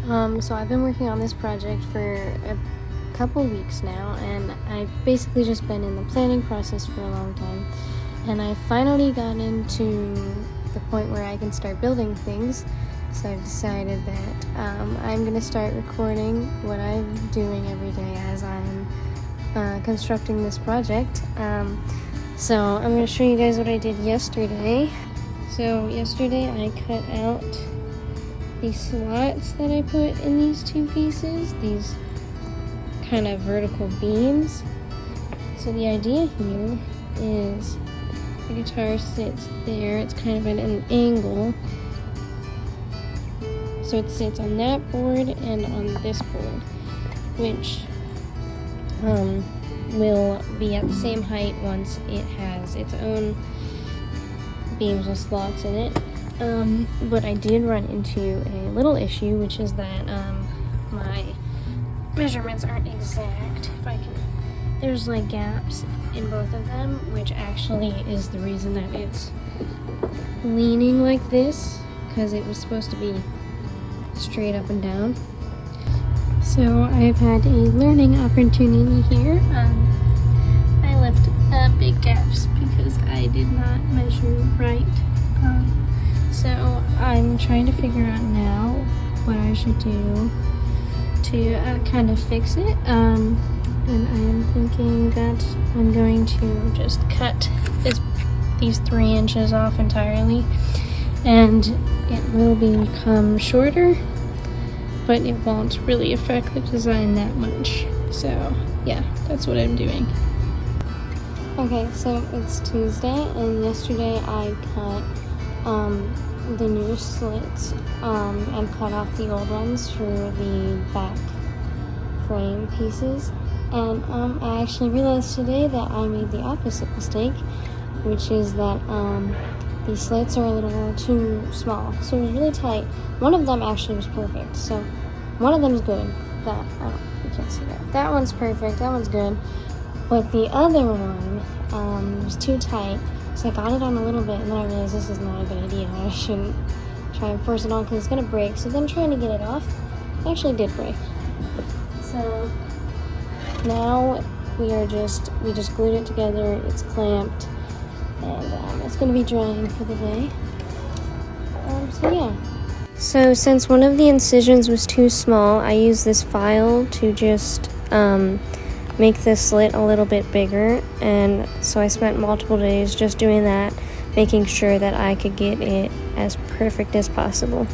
So I've been working on this project for a couple weeks now, and I've basically just been in the planning process for a long time, and I finally got into the point where I can start building things. So I've decided that I'm going to start recording what I'm doing every day as I'm constructing this project. So I'm going to show you guys what I did yesterday. So yesterday I cut out these slots that I put in these two pieces, these kind of vertical beams. So the idea here is the guitar sits there, it's kind of at an angle. So it sits on that board and on this board, which will be at the same height once it has its own beams with slots in it. But I did run into a little issue, which is that my measurements aren't exact. There's like gaps in both of them, which actually is the reason that it's leaning like this, because it was supposed to be straight up and down. So I've had a learning opportunity here. I left big gaps because I did not measure right. So I'm trying to figure out now what I should do to kind of fix it. And I am thinking that I'm going to just cut these 3 inches off entirely, and it will become shorter, but it won't really affect the design that much. So yeah, that's what I'm doing. Okay, so it's Tuesday, and yesterday I cut the new slits and cut off the old ones for the back frame pieces. And I actually realized today that I made the opposite mistake, which is that these slits are a little too small. So it was really tight. One of them actually was perfect. So one of them is good. You can't see that. That one's perfect. That one's good. But the other one was too tight. So I got it on a little bit, and then I realized this is not a good idea. I shouldn't try and force it on because it's gonna break. So then trying to get it off, it actually did break. So now we just glued it together. It's clamped, and it's gonna be drying for the day. So yeah. So since one of the incisions was too small, I used this file to just make this slit a little bit bigger, and so I spent multiple days just doing that, making sure that I could get it as perfect as possible.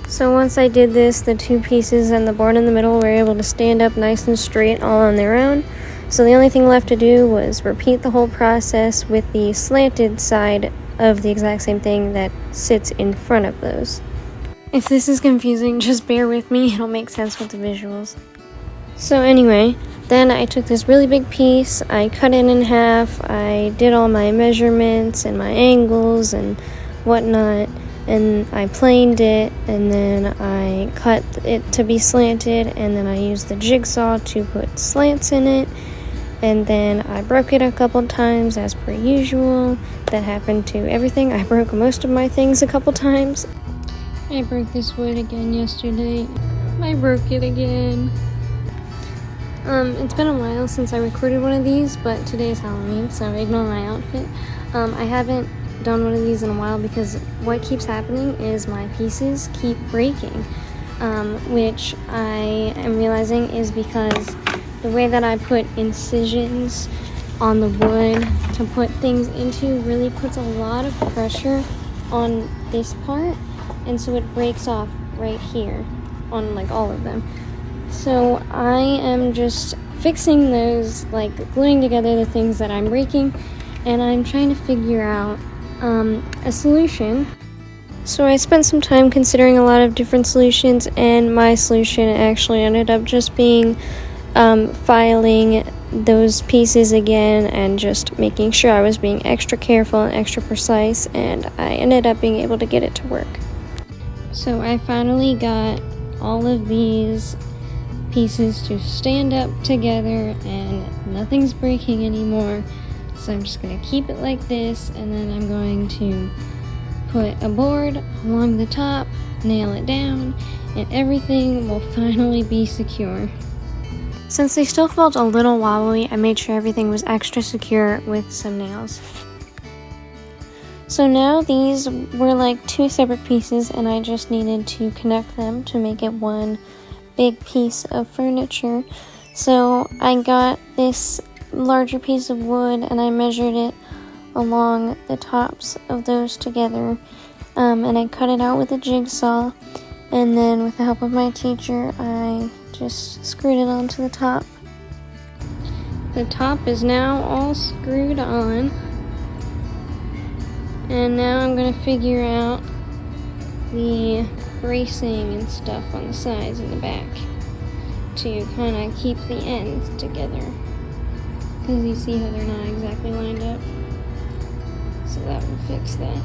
So once I did this, the 2 pieces and the board in the middle were able to stand up nice and straight all on their own. So the only thing left to do was repeat the whole process with the slanted side of the exact same thing that sits in front of those. If this is confusing, just bear with me, it'll make sense with the visuals. So anyway, then I took this really big piece, I cut it in half, I did all my measurements and my angles and whatnot, and I planed it, and then I cut it to be slanted, and then I used the jigsaw to put slants in it, and then I broke it a couple times as per usual. That happened to everything. I broke most of my things a couple times. I broke this wood again yesterday. I broke it again. It's been a while since I recorded one of these, but today is Halloween, so ignore my outfit. I haven't done one of these in a while because what keeps happening is my pieces keep breaking, which I am realizing is because the way that I put incisions on the wood to put things into really puts a lot of pressure on this part, and so it breaks off right here on like all of them. So I am just fixing those, like gluing together the things that I'm breaking, and I'm trying to figure out a solution. So I spent some time considering a lot of different solutions, and my solution actually ended up just being filing those pieces again and just making sure I was being extra careful and extra precise, and I ended up being able to get it to work. So I finally got all of these pieces to stand up together and nothing's breaking anymore. So I'm just going to keep it like this, and then I'm going to put a board along the top, nail it down, and everything will finally be secure. Since they still felt a little wobbly, I made sure everything was extra secure with some nails. So now these were like two separate pieces, and I just needed to connect them to make it one big piece of furniture. So I got this larger piece of wood and I measured it along the tops of those together, and I cut it out with a jigsaw, and then with the help of my teacher I just screwed it onto the top. The top is now all screwed on, and now I'm going to figure out the bracing and stuff on the sides and the back to kind of keep the ends together, because you see how they're not exactly lined up. So that will fix that.